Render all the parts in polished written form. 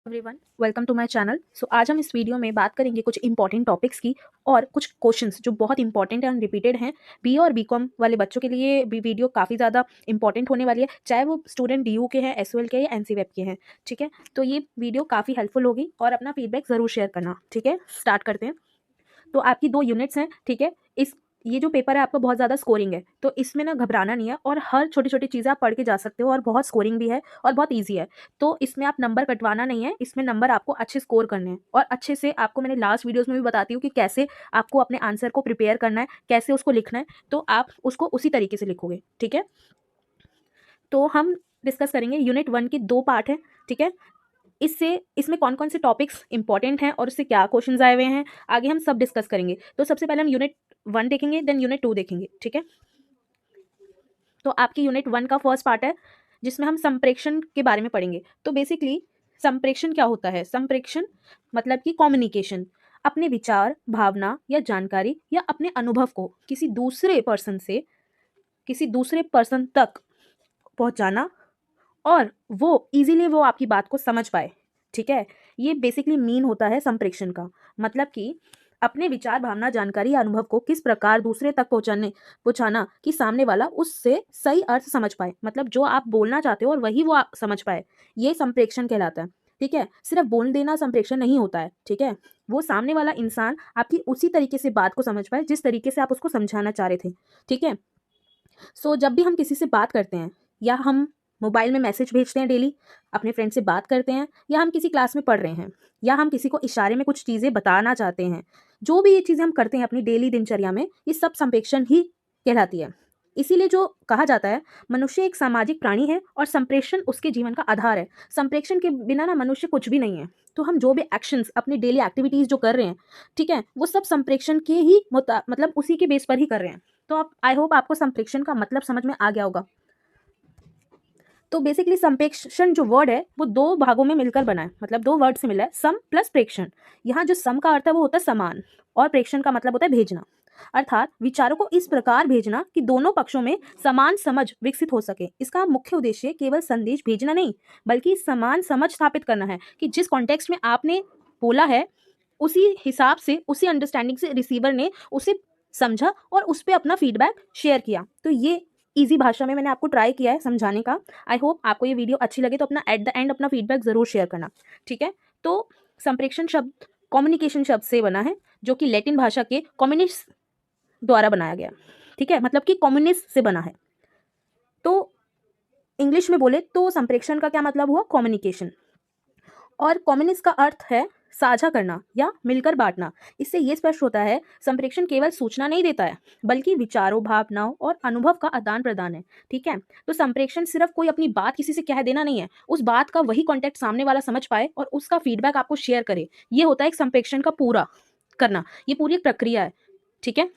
Everyone, welcome to my channel. So आज हम इस वीडियो में बात करेंगे कुछ इंपॉर्टेंट टॉपिक्स की और कुछ क्वेश्चंस जो बहुत इंपॉर्टेंट एंड रिपीटेड हैं। बी और बीकॉम वाले बच्चों के लिए भी वीडियो काफ़ी ज़्यादा इंपॉर्टेंट होने वाली है, चाहे वो स्टूडेंट डीयू के हैं, एसयूएल के या एनसीवेब के हैं। ठीक है, तो ये वीडियो काफ़ी हेल्पफुल होगी और अपना फीडबैक ज़रूर शेयर करना। ठीक है, स्टार्ट करते हैं। तो आपकी 2 यूनिट्स हैं। ठीक है, इस ये जो पेपर है आपका बहुत ज़्यादा स्कोरिंग है, तो इसमें ना घबराना नहीं है और हर छोटी-छोटी चीज़ें आप पढ़ के जा सकते हो और बहुत स्कोरिंग भी है और बहुत ईज़ी है। तो इसमें आप नंबर कटवाना नहीं है, इसमें नंबर आपको अच्छे स्कोर करने हैं और अच्छे से आपको मैंने लास्ट वीडियोज़ में भी बताती हूँ कि कैसे आपको अपने आंसर को प्रिपेयर करना है, कैसे उसको लिखना है, तो आप उसको उसी तरीके से लिखोगे। ठीक है? तो हम डिस्कस करेंगे यूनिट 1 के 2 पार्ट हैं। ठीक है? इसमें कौन-कौन से टॉपिक्स इंपॉर्टेंट हैं और उससे क्या क्वेश्चंस आए हुए हैं, आगे हम सब डिस्कस करेंगे। तो सबसे पहले हम यूनिट 1 देखेंगे, देन यूनिट 2 देखेंगे। ठीक है? तो आपकी यूनिट 1 का फर्स्ट पार्ट है जिसमें हम संप्रेषण के बारे में पढ़ेंगे। तो बेसिकली संप्रेषण क्या होता है? संप्रेषण मतलब कि कम्युनिकेशन, अपने विचार, भावना या जानकारी या अपने अनुभव को किसी दूसरे पर्सन तक पहुंचाना और वो इजीली वो आपकी बात को समझ पाए। ठीक है, ये बेसिकली मीन होता है संप्रेषण का। मतलब कि अपने विचार, भावना, जानकारी या अनुभव को किस प्रकार दूसरे तक पहुंचाना कि सामने वाला उससे सही अर्थ समझ पाए, मतलब जो आप बोलना चाहते हो और वही वो आप समझ पाए, ये संप्रेषण कहलाता है। ठीक है, सिर्फ बोल देना संप्रेषण नहीं होता है। ठीक है, वो सामने वाला इंसान आपकी उसी तरीके से बात को समझ पाए जिस तरीके से आप उसको समझाना चाह रहे थे। ठीक है, जब भी हम किसी से बात करते हैं या हम मोबाइल में मैसेज भेजते हैं डेली, अपने फ्रेंड से बात करते हैं, या हम किसी क्लास में पढ़ रहे हैं, या हम किसी को इशारे में कुछ चीज़ें बताना चाहते हैं, जो भी ये चीज़ें हम करते हैं अपनी डेली दिनचर्या में, ये सब संप्रेषण ही कहलाती है। इसीलिए जो कहा जाता है, मनुष्य एक सामाजिक प्राणी है और संप्रेषण उसके जीवन का आधार है। संप्रेषण के बिना ना मनुष्य कुछ भी नहीं है। तो हम जो भी एक्शंस अपनी डेली एक्टिविटीज़ जो कर रहे हैं, ठीक है, वो सब संप्रेषण के ही मतलब उसी के बेस पर ही कर रहे हैं। तो आप, आई होप आपको संप्रेषण का मतलब समझ में आ गया होगा। तो बेसिकली संप्रेषण जो वर्ड है वो 2 भागों में मिलकर बना है, मतलब 2 वर्ड से मिला है, सम प्लस प्रेक्षण। यहाँ जो सम का अर्थ है वो होता है समान, और प्रेक्षण का मतलब होता है भेजना, अर्थात विचारों को इस प्रकार भेजना कि दोनों पक्षों में समान समझ विकसित हो सके। इसका मुख्य उद्देश्य केवल संदेश भेजना नहीं, बल्कि समान समझ स्थापित करना है कि जिस कॉन्टेक्स्ट में आपने बोला है, उसी हिसाब से, उसी अंडरस्टैंडिंग से रिसीवर ने उसे समझा और उस पर अपना फीडबैक शेयर किया। तो ये इजी भाषा में मैंने आपको ट्राई किया है समझाने का। आई होप आपको ये वीडियो अच्छी लगे, तो अपना एट द एंड अपना फीडबैक ज़रूर शेयर करना। ठीक है, तो संप्रेषण शब्द कम्युनिकेशन शब्द से बना है, जो कि लैटिन भाषा के कम्युनिस्ट द्वारा बनाया गया। ठीक है, मतलब कि कम्युनिस्ट से बना है। तो इंग्लिश में बोले तो संप्रेषण का क्या मतलब हुआ? कम्युनिकेशन। और कम्युनिस्ट का अर्थ है साझा करना या मिलकर बांटना। इससे ये स्पष्ट होता है, संप्रेषण केवल सूचना नहीं देता है, बल्कि विचारों, भावनाओं और अनुभव का आदान प्रदान है। ठीक है, तो संप्रेषण सिर्फ कोई अपनी बात किसी से कह देना नहीं है, उस बात का वही कॉन्टेक्ट सामने वाला समझ पाए और उसका फीडबैक आपको शेयर करे। ये होता है एक संप्रेषण का पूरा करना, ये पूरी एक प्रक्रिया है। ठीक है,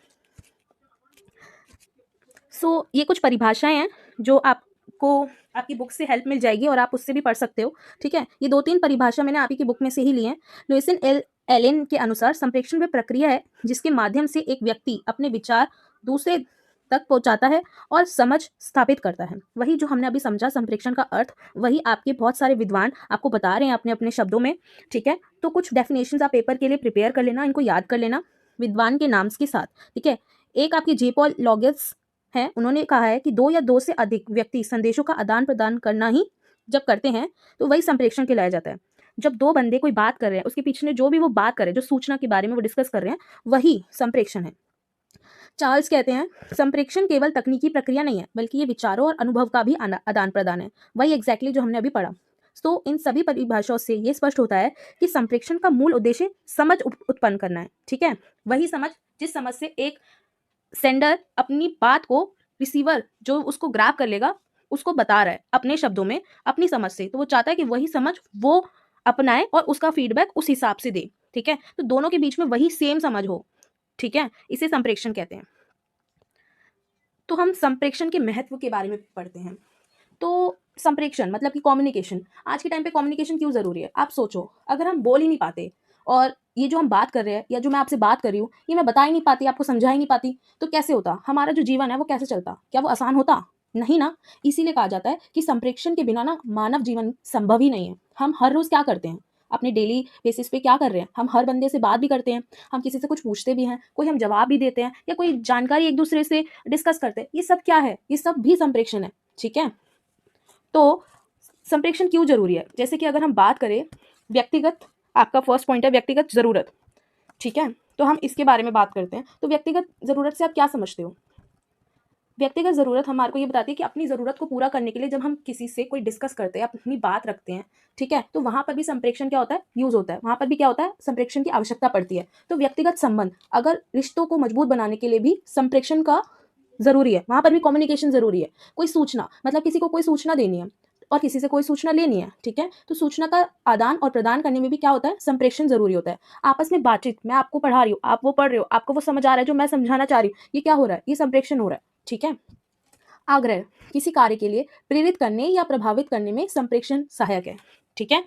ये कुछ परिभाषाएं हैं जो आपको आपकी बुक से हेल्प मिल जाएगी और आप उससे भी पढ़ सकते हो। ठीक है, ये 2-3 परिभाषा मैंने आप ही की बुक में से ही ली हैं। लुइसन एल एलेन के अनुसार संप्रेषण वह प्रक्रिया है जिसके माध्यम से एक व्यक्ति अपने विचार दूसरे तक पहुंचाता है और समझ स्थापित करता है। वही जो हमने अभी समझा संप्रेषण का अर्थ, वही आपके बहुत सारे विद्वान आपको बता रहे हैं अपने अपने शब्दों में। ठीक है, तो कुछ डेफिनेशंस आप पेपर के लिए प्रिपेयर कर लेना, इनको याद कर लेना विद्वान के नाम के साथ। ठीक है, एक आपकी जे पॉल लॉगेट्स है, उन्होंने कहा है कि 2 या 2 से अधिक व्यक्ति संदेशों का आदान प्रदान करना ही जब करते हैं तो वही संप्रेषण कहलाया जाता है। जब 2 बंदे कोई बात कर रहे हैं, उसके पीछे जो भी वो बात कर रहे हैं, जो सूचना के बारे में वो डिस्कस कर रहे हैं, वही संप्रेषण है। चार्ल्स कहते हैं, संप्रेषण केवल तकनीकी प्रक्रिया नहीं है, बल्कि ये विचारों और अनुभव का भी आदान प्रदान है। वही एग्जैक्टली जो हमने अभी पढ़ा। तो इन सभी परिभाषाओं से ये स्पष्ट होता है कि संप्रेषण का मूल उद्देश्य समझ उत्पन्न करना है। ठीक है, वही समझ जिस समझ से एक सेंडर अपनी बात को रिसीवर जो उसको ग्रैब कर लेगा, उसको बता रहा है अपने शब्दों में, अपनी समझ से, तो वो चाहता है कि वही समझ वो अपनाए और उसका फीडबैक उस हिसाब से दे। ठीक है, तो दोनों के बीच में वही सेम समझ हो। ठीक है, इसे संप्रेषण कहते हैं। तो हम संप्रेषण के महत्व के बारे में पढ़ते हैं। तो संप्रेषण मतलब कि कम्युनिकेशन, आज के टाइम पे कम्युनिकेशन क्यों ज़रूरी है? आप सोचो, अगर हम बोल ही नहीं पाते और ये जो हम बात कर रहे हैं या जो मैं आपसे बात कर रही हूँ, ये मैं बता ही नहीं पाती, आपको समझा ही नहीं पाती, तो कैसे होता? हमारा जो जीवन है वो कैसे चलता? क्या वो आसान होता? नहीं ना। इसीलिए कहा जाता है कि संप्रेषण के बिना ना मानव जीवन संभव ही नहीं है। हम हर रोज़ क्या करते हैं? अपने डेली बेसिस पे क्या कर रहे हैं, हम हर बंदे से बात भी करते हैं, हम किसी से कुछ पूछते भी हैं, कोई हम जवाब भी देते हैं या कोई जानकारी एक दूसरे से डिस्कस करते हैं, ये सब क्या है, ये सब भी संप्रेषण है। ठीक है, तो संप्रेषण क्यों जरूरी है, जैसे कि अगर हम बात करें व्यक्तिगत, आपका फर्स्ट पॉइंट है व्यक्तिगत जरूरत। ठीक है, तो हम इसके बारे में बात करते हैं। तो व्यक्तिगत जरूरत से आप क्या समझते हो? व्यक्तिगत ज़रूरत हमारे को ये बताती है कि अपनी ज़रूरत को पूरा करने के लिए जब हम किसी से कोई डिस्कस करते हैं, अपनी बात रखते हैं, ठीक है, तो वहाँ पर भी संप्रेषण क्या होता है, यूज़ होता है, वहाँ पर भी क्या होता है, संप्रेषण की आवश्यकता पड़ती है। तो व्यक्तिगत संबंध, अगर रिश्तों को मजबूत बनाने के लिए भी संप्रेषण का ज़रूरी है, वहाँ पर भी कम्युनिकेशन ज़रूरी है। कोई सूचना, मतलब किसी को कोई सूचना देनी है और किसी से कोई सूचना लेनी है, ठीक है, तो सूचना का आदान और प्रदान करने में भी क्या होता है, संप्रेषण ज़रूरी होता है। आपस में बातचीत, मैं आपको पढ़ा रही हूँ, आप वो पढ़ रहे हो, आपको वो समझ आ रहा है जो मैं समझाना चाह रही हूँ, ये क्या हो रहा है, ये संप्रेषण हो रहा है। ठीक है, आग्रह, किसी कार्य के लिए प्रेरित करने या प्रभावित करने में संप्रेषण सहायक है। ठीक है,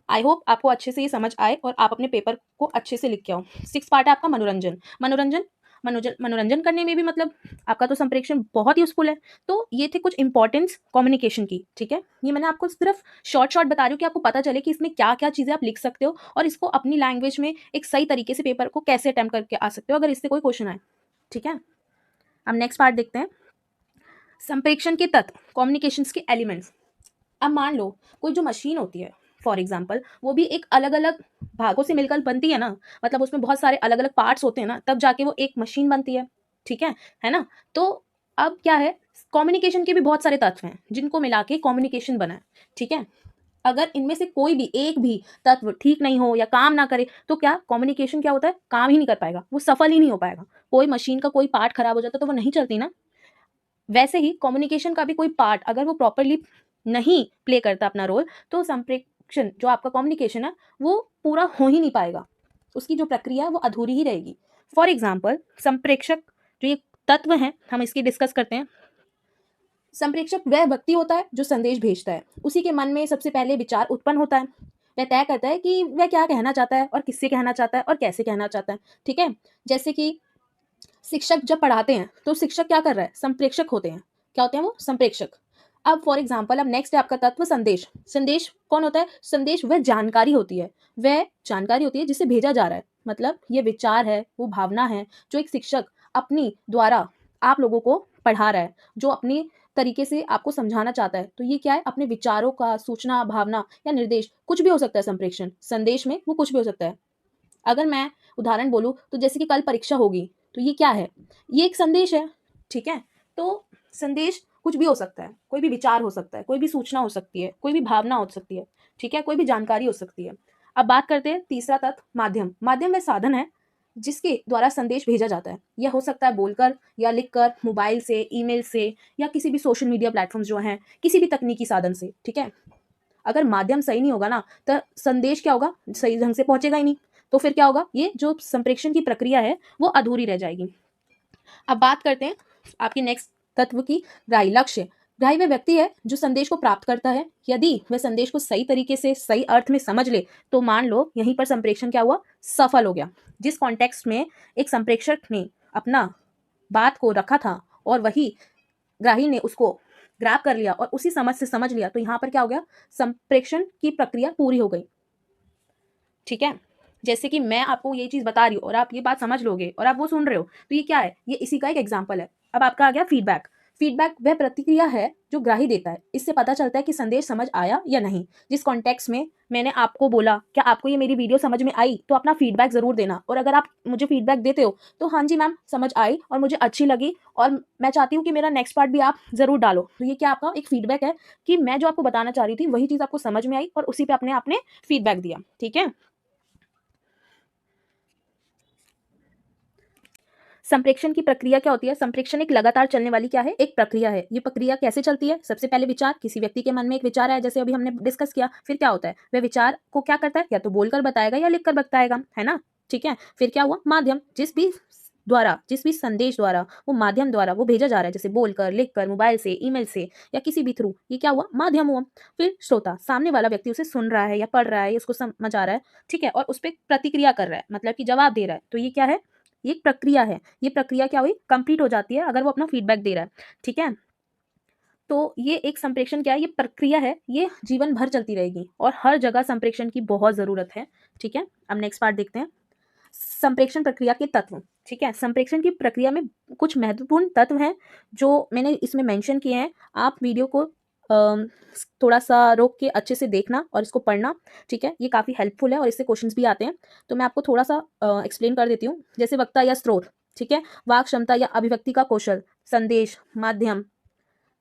आई होप आपको अच्छे से ये समझ आए और आप अपने पेपर को अच्छे से लिख के आओ। 6 पार्ट है आपका मनोरंजन। मनोरंजन करने में भी मतलब आपका तो संप्रेषण बहुत यूजफुल है। तो ये थे कुछ इंपॉर्टेंस कम्युनिकेशन की। ठीक है, ये मैंने आपको सिर्फ शॉर्ट बता रही हूँ कि आपको पता चले कि इसमें क्या क्या चीज़ें आप लिख सकते हो और इसको अपनी लैंग्वेज में एक सही तरीके से पेपर को कैसे अटेम्प्ट करके आ सकते हो अगर इससे कोई क्वेश्चन आए। ठीक है, अब नेक्स्ट पार्ट देखते हैं, संप्रेषण के तत्व, कम्युनिकेशंस के एलिमेंट्स। अब मान लो कोई जो मशीन होती है, फॉर एग्जाम्पल, वो भी एक अलग अलग भागों से मिलकर बनती है ना, मतलब उसमें बहुत सारे अलग अलग पार्ट्स होते हैं ना, तब जाके वो एक मशीन बनती है। ठीक है ना? तो अब क्या है, कम्युनिकेशन के भी बहुत सारे तत्व हैं जिनको मिला के कम्युनिकेशन बना है। ठीक है, अगर इनमें से कोई भी एक भी तत्व ठीक नहीं हो या काम ना करे तो क्या कम्युनिकेशन क्या होता है, काम ही नहीं कर पाएगा, वो सफल ही नहीं हो पाएगा। कोई मशीन का कोई पार्ट खराब हो जाता तो वो नहीं चलती ना। वैसे ही कम्युनिकेशन का भी कोई पार्ट अगर वो प्रॉपरली नहीं प्ले करता अपना रोल, तो संप्रेषण जो आपका कम्युनिकेशन है वो पूरा हो ही नहीं पाएगा, उसकी जो प्रक्रिया है वो अधूरी ही रहेगी। फॉर एग्जाम्पल, संप्रेषक जो ये तत्व हैं, हम इसकी डिस्कस करते हैं। संप्रेषक वह व्यक्ति होता है जो संदेश भेजता है, उसी के मन में सबसे पहले विचार उत्पन्न होता है, वह तय करता है कि वह क्या कहना चाहता है और किससे कहना चाहता है और कैसे कहना चाहता है। ठीक है, जैसे कि शिक्षक जब पढ़ाते हैं तो शिक्षक क्या कर रहा है, संप्रेषक होते हैं। क्या होते हैं वो, संप्रेषक। अब फॉर एग्जाम्पल, अब नेक्स्ट है आपका तत्व संदेश। संदेश कौन होता है, संदेश वह जानकारी होती है, वह जानकारी होती है जिसे भेजा जा रहा है, मतलब ये विचार है, वो भावना है जो एक शिक्षक अपनी द्वारा आप लोगों को पढ़ा रहा है, जो अपनी तरीके से आपको समझाना चाहता है। तो ये क्या है, अपने विचारों का सूचना, भावना या निर्देश, कुछ भी हो सकता है संप्रेषण, संदेश में वो कुछ भी हो सकता है। अगर मैं उदाहरण बोलूँ तो जैसे कि कल परीक्षा होगी, तो ये क्या है, ये एक संदेश है। ठीक है, तो संदेश कुछ भी हो सकता है, कोई भी विचार हो सकता है, कोई भी सूचना हो सकती है, कोई भी भावना हो सकती है। ठीक है, कोई भी जानकारी हो सकती है। अब बात करते हैं तीसरा तत्व, माध्यम। माध्यम वह साधन है जिसके द्वारा संदेश भेजा जाता है। यह हो सकता है बोलकर या लिखकर, मोबाइल से, ईमेल से, या किसी भी सोशल मीडिया प्लेटफॉर्म जो हैं, किसी भी तकनीकी साधन से। ठीक है, अगर माध्यम सही नहीं होगा ना, तो संदेश क्या होगा, सही ढंग से पहुंचेगा ही नहीं। तो फिर क्या होगा, ये जो संप्रेषण की प्रक्रिया है वो अधूरी रह जाएगी। अब बात करते हैं आपकी नेक्स्ट तत्व की, ग्राही लक्ष्य। ग्राही वह व्यक्ति है जो संदेश को प्राप्त करता है। यदि वह संदेश को सही तरीके से, सही अर्थ में समझ ले, तो मान लो यहीं पर संप्रेषण क्या हुआ, सफल हो गया। जिस कॉन्टेक्स्ट में एक संप्रेषक ने अपना बात को रखा था और वही ग्राही ने उसको ग्रैब कर लिया और उसी समझ से समझ लिया, तो यहाँ पर क्या हो गया, संप्रेषण की प्रक्रिया पूरी हो गई। ठीक है, जैसे कि मैं आपको ये चीज़ बता रही हूँ और आप ये बात समझ लोगे और आप वो सुन रहे हो, तो ये क्या है, ये इसी का एक एग्जाम्पल है। अब आपका आ गया फीडबैक। फीडबैक वह प्रतिक्रिया है जो ग्राही देता है, इससे पता चलता है कि संदेश समझ आया या नहीं। जिस कॉन्टेक्स्ट में मैंने आपको बोला, क्या आपको ये मेरी वीडियो समझ में आई, तो अपना फीडबैक ज़रूर देना। और अगर आप मुझे फीडबैक देते हो तो हाँ जी मैम समझ आई और मुझे अच्छी लगी और मैं चाहती हूँ कि मेरा नेक्स्ट पार्ट भी आप ज़रूर डालो, तो ये क्या आपका एक फीडबैक है कि मैं जो आपको बताना चाह रही थी वही चीज़ आपको समझ में आई और उसी पे अपने आपने फीडबैक दिया। ठीक है, संप्रेषण की प्रक्रिया क्या होती है, संप्रेषण एक लगातार चलने वाली क्या है, एक प्रक्रिया है। ये प्रक्रिया कैसे चलती है, सबसे पहले विचार, किसी व्यक्ति के मन में एक विचार आया, जैसे अभी हमने डिस्कस किया, फिर क्या होता है, वह विचार को क्या करता है, या तो बोलकर बताएगा या लिखकर बताएगा, है ना। ठीक है, फिर क्या हुआ, माध्यम, जिस भी संदेश द्वारा, वो माध्यम द्वारा वो भेजा जा रहा है, जैसे बोलकर, लिखकर, मोबाइल से, ईमेल से या किसी भी थ्रू, ये क्या हुआ, माध्यम हुआ। फिर श्रोता, सामने वाला व्यक्ति उसे सुन रहा है या पढ़ रहा है या उसको समझ आ रहा है, ठीक है, और उस पर प्रतिक्रिया कर रहा है, मतलब कि जवाब दे रहा है, तो ये क्या है, ये एक प्रक्रिया है। ये प्रक्रिया क्या हुई, कंप्लीट हो जाती है अगर वो अपना फीडबैक दे रहा है। ठीक है, तो ये एक संप्रेषण क्या है, ये प्रक्रिया है, ये जीवन भर चलती रहेगी और हर जगह संप्रेषण की बहुत ज़रूरत है। ठीक है, अब नेक्स्ट पार्ट देखते हैं, संप्रेषण प्रक्रिया के तत्व। ठीक है, संप्रेषण की प्रक्रिया में कुछ महत्वपूर्ण तत्व हैं जो मैंने इसमें मेंशन किए हैं। आप वीडियो को थोड़ा सा रोक के अच्छे से देखना और इसको पढ़ना। ठीक है, ये काफ़ी हेल्पफुल है और इससे क्वेश्चंस भी आते हैं। तो मैं आपको थोड़ा सा एक्सप्लेन कर देती हूँ। जैसे वक्ता या स्रोत, ठीक है, वाक क्षमता या अभिव्यक्ति का कौशल, संदेश, माध्यम,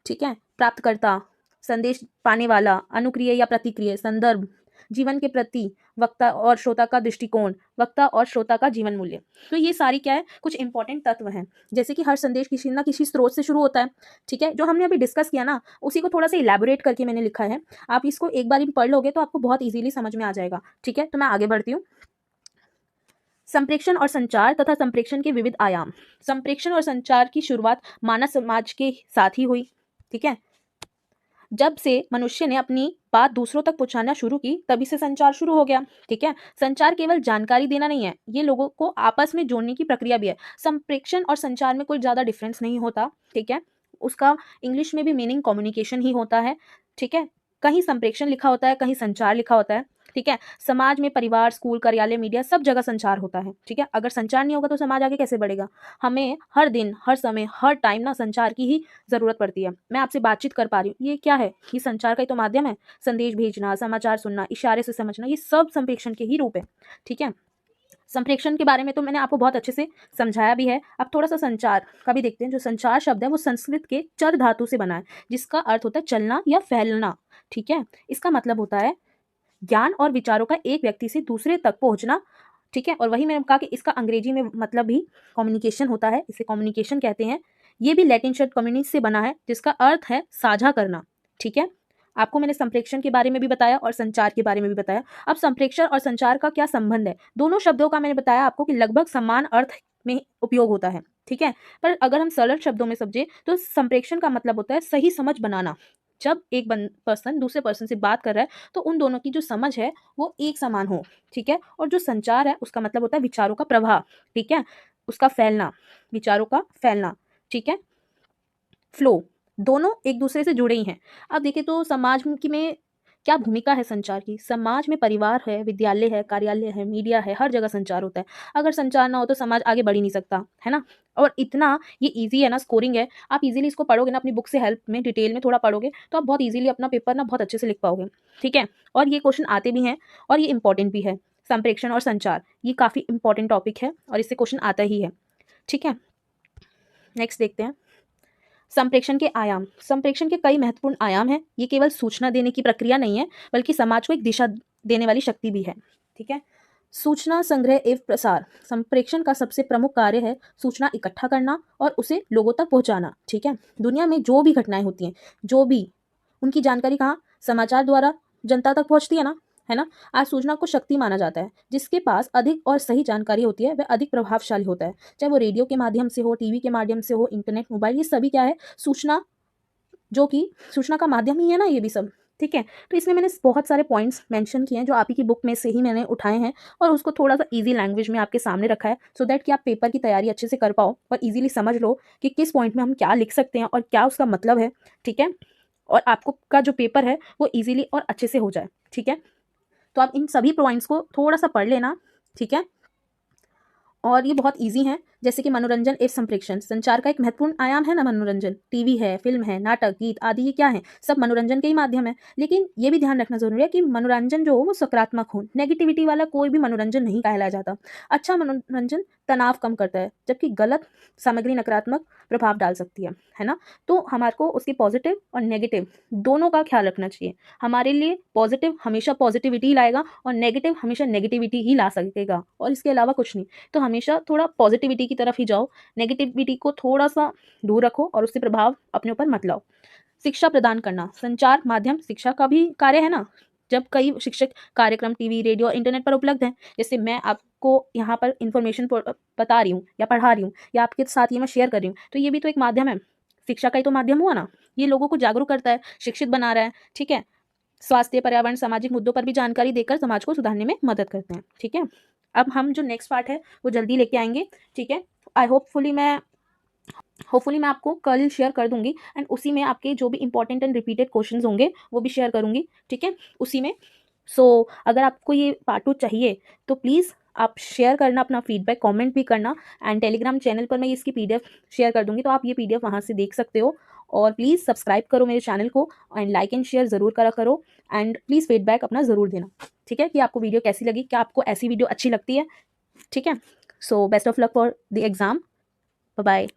ठीक है, प्राप्तकर्ता, संदेश पाने वाला, अनुक्रिय या प्रतिक्रिय, संदर्भ, जीवन के प्रति वक्ता और श्रोता का दृष्टिकोण, वक्ता और श्रोता का जीवन मूल्य। तो ये सारी क्या है, कुछ इंपॉर्टेंट तत्व हैं। जैसे कि हर संदेश किसी ना किसी स्रोत से शुरू होता है। ठीक है, जो हमने अभी डिस्कस किया ना, उसी को थोड़ा सा इलेबोरेट करके मैंने लिखा है। आप इसको एक बार पढ़ लोगे तो आपको बहुत ईजिली समझ में आ जाएगा। ठीक है, तो मैं आगे बढ़ती हूँ। संप्रेषण और संचार तथा संप्रेषण के विविध आयाम। संप्रेषण और संचार की शुरुआत मानव समाज के साथ ही हुई। ठीक है, जब से मनुष्य ने अपनी बात दूसरों तक पहुंचाना शुरू की, तभी से संचार शुरू हो गया। ठीक है, संचार केवल जानकारी देना नहीं है, ये लोगों को आपस में जोड़ने की प्रक्रिया भी है। संप्रेषण और संचार में कोई ज़्यादा डिफरेंस नहीं होता। ठीक है, उसका इंग्लिश में भी मीनिंग कम्युनिकेशन ही होता है। ठीक है, कहीं संप्रेषण लिखा होता है, कहीं संचार लिखा होता है। ठीक है, समाज में परिवार, स्कूल, कार्यालय, मीडिया, सब जगह संचार होता है। ठीक है, अगर संचार नहीं होगा तो समाज आगे कैसे बढ़ेगा। हमें हर दिन, हर समय, हर टाइम ना संचार की ही ज़रूरत पड़ती है। मैं आपसे बातचीत कर पा रही हूँ, ये क्या है, ये संचार का ही तो माध्यम है। संदेश भेजना, समाचार सुनना, इशारे से समझना, ये सब संप्रेषण के ही रूप है। ठीक है, संप्रेषण के बारे में तो मैंने आपको बहुत अच्छे से समझाया भी है। अब थोड़ा सा संचार का भी देखते हैं। जो संचार शब्द है वो संस्कृत के चर धातु से बना है, जिसका अर्थ होता है चलना या फैलना। ठीक है, इसका मतलब होता है ज्ञान और विचारों का एक व्यक्ति से दूसरे तक पहुंचना। ठीक है, और वही मैंने कहा कि इसका अंग्रेजी में मतलब भी कम्युनिकेशन होता है, इसे कम्युनिकेशन कहते हैं। ये भी लैटिन शब्द कम्युनिस से बना है, जिसका अर्थ है साझा करना। ठीक है, आपको मैंने संप्रेषण के बारे में भी बताया और संचार के बारे में भी बताया। अब संप्रेषण और संचार का क्या संबंध है, दोनों शब्दों का मैंने बताया आपको कि लगभग समान अर्थ में उपयोग होता है। ठीक है, पर अगर हम सरल शब्दों में समझे तो संप्रेषण का मतलब होता है सही समझ बनाना। जब एक पर्सन दूसरे पर्सन से बात कर रहा है तो उन दोनों की जो समझ है वो एक समान हो। ठीक है, और जो संचार है उसका मतलब होता है विचारों का प्रवाह। ठीक है, उसका फैलना, विचारों का फैलना। ठीक है, फ्लो, दोनों एक दूसरे से जुड़े ही हैं। अब देखिए तो समाज में क्या भूमिका है संचार की। समाज में परिवार है, विद्यालय है, कार्यालय है, मीडिया है, हर जगह संचार होता है। अगर संचार ना हो तो समाज आगे बढ़ ही नहीं सकता, है ना। और इतना ये ईजी है ना, स्कोरिंग है। आप इजीली इसको पढ़ोगे ना, अपनी बुक से हेल्प में डिटेल में थोड़ा पढ़ोगे तो आप बहुत इजीली अपना पेपर ना बहुत अच्छे से लिख पाओगे। ठीक है, और ये क्वेश्चन आते भी हैं और ये इंपॉर्टेंट भी है। संप्रेषण और संचार ये काफ़ी इंपॉर्टेंट टॉपिक है और इससे क्वेश्चन आता ही है। ठीक है, नेक्स्ट देखते हैं संप्रेषण के आयाम। संप्रेषण के कई महत्वपूर्ण आयाम हैं। ये केवल सूचना देने की प्रक्रिया नहीं है, बल्कि समाज को एक दिशा देने वाली शक्ति भी है। ठीक है, सूचना संग्रह एवं प्रसार। संप्रेषण का सबसे प्रमुख कार्य है सूचना इकट्ठा करना और उसे लोगों तक पहुंचाना। ठीक है, दुनिया में जो भी घटनाएं होती हैं, जो भी उनकी जानकारी कहाँ, समाचार द्वारा जनता तक पहुंचती है ना। आज सूचना को शक्ति माना जाता है। जिसके पास अधिक और सही जानकारी होती है वह अधिक प्रभावशाली होता है। चाहे वो रेडियो के माध्यम से हो, टीवी के माध्यम से हो, इंटरनेट, मोबाइल, ये सभी क्या है, सूचना, जो कि सूचना का माध्यम ही है ना ये भी सब। ठीक है, तो इसमें मैंने बहुत सारे पॉइंट्स मेंशन किए हैं जो आप ही की बुक में से ही मैंने उठाए हैं और उसको थोड़ा सा इजी लैंग्वेज में आपके सामने रखा है, सो दैट कि आप पेपर की तैयारी अच्छे से कर पाओ और इजीली समझ लो कि किस पॉइंट में हम क्या लिख सकते हैं और क्या उसका मतलब है। ठीक है, और आपको का जो पेपर है वो इजीली और अच्छे से हो जाए। ठीक है, तो आप इन सभी पॉइंट्स को थोड़ा सा पढ़ लेना। ठीक है, और ये बहुत इजी हैं। जैसे कि मनोरंजन एवं संप्रेषण, संचार का एक महत्वपूर्ण आयाम है ना मनोरंजन। टीवी है, फिल्म है, नाटक, गीत आदि, ये क्या है, सब मनोरंजन के ही माध्यम है। लेकिन ये भी ध्यान रखना जरूरी है कि मनोरंजन जो हो वो सकारात्मक हो। नेगेटिविटी वाला कोई भी मनोरंजन नहीं कहलाया जाता। अच्छा मनोरंजन तनाव कम करता है, जबकि गलत सामग्री नकारात्मक प्रभाव डाल सकती है ना। तो हमारे को उसकी पॉजिटिव और नेगेटिव दोनों का ख्याल रखना चाहिए। हमारे लिए पॉजिटिव हमेशा पॉजिटिविटी ही लाएगा और नेगेटिव हमेशा नेगेटिविटी ही ला सकेगा, और इसके अलावा कुछ नहीं। तो हमेशा थोड़ा पॉजिटिविटी की तरफ ही जाओ, नेगेटिविटी को थोड़ा सा दूर रखो और उससे प्रभाव अपने ऊपर मत लाओ। शिक्षा प्रदान करना, संचार माध्यम शिक्षा का भी कार्य है ना। जब कई शिक्षक कार्यक्रम टीवी, रेडियो और इंटरनेट पर उपलब्ध हैं, जैसे मैं आपको यहाँ पर इंफॉर्मेशन बता रही हूँ या पढ़ा रही हूँ या आपके साथ ये मैं शेयर कर रही हूँ, तो ये भी तो एक माध्यम है। शिक्षा का ही तो माध्यम हुआ ना। ये लोगों को जागरूक करता है, शिक्षित बना रहा है। ठीक है, स्वास्थ्य, पर्यावरण, सामाजिक मुद्दों पर भी जानकारी देकर समाज को सुधारने में मदद करते हैं। ठीक है, अब हम जो नेक्स्ट पार्ट है वो जल्दी लेके आएंगे। ठीक है, आई होपफुली मैं होपफुली मैं आपको कल शेयर कर दूंगी, एंड उसी में आपके जो भी इंपॉर्टेंट एंड रिपीटेड क्वेश्चंस होंगे वो भी शेयर करूंगी, ठीक है, उसी में। सो अगर आपको ये पार्ट 2 चाहिए तो प्लीज़ आप शेयर करना, अपना फीडबैक कमेंट भी करना, एंड टेलीग्राम चैनल पर मैं इसकी पीडीएफ शेयर कर दूंगी, तो आप ये पीडीएफ वहाँ से देख सकते हो। और प्लीज़ सब्सक्राइब करो मेरे चैनल को, एंड लाइक एंड शेयर ज़रूर करा करो, एंड प्लीज़ फीडबैक अपना ज़रूर देना, ठीक है, कि आपको वीडियो कैसी लगी, क्या आपको ऐसी वीडियो अच्छी लगती है, ठीक है। So best of luck for the exam, bye bye.